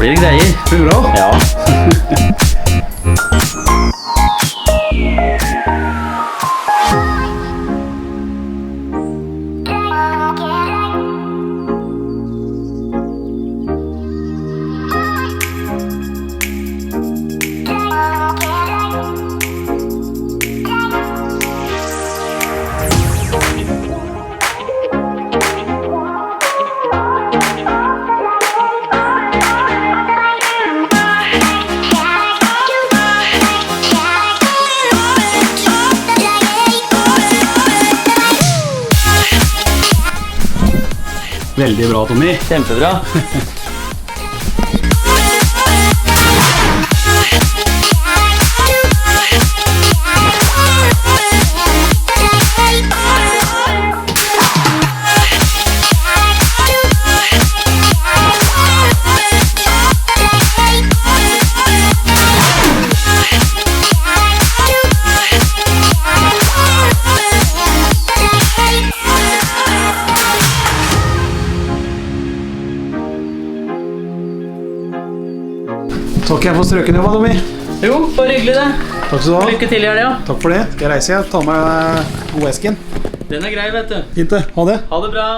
blir det greier. Blir det bra? Ja. Veldig bra, Tommy. Kjempebra. Takker jeg for strøken jobba, Tommy. Jo, bare hyggelig det. Takk skal du ha. Lykke til i helga. Takk for det. Skal jeg reise? Jeg tar med godesken. Den er grei, vet du. Fint det. Ha det. Ha det bra.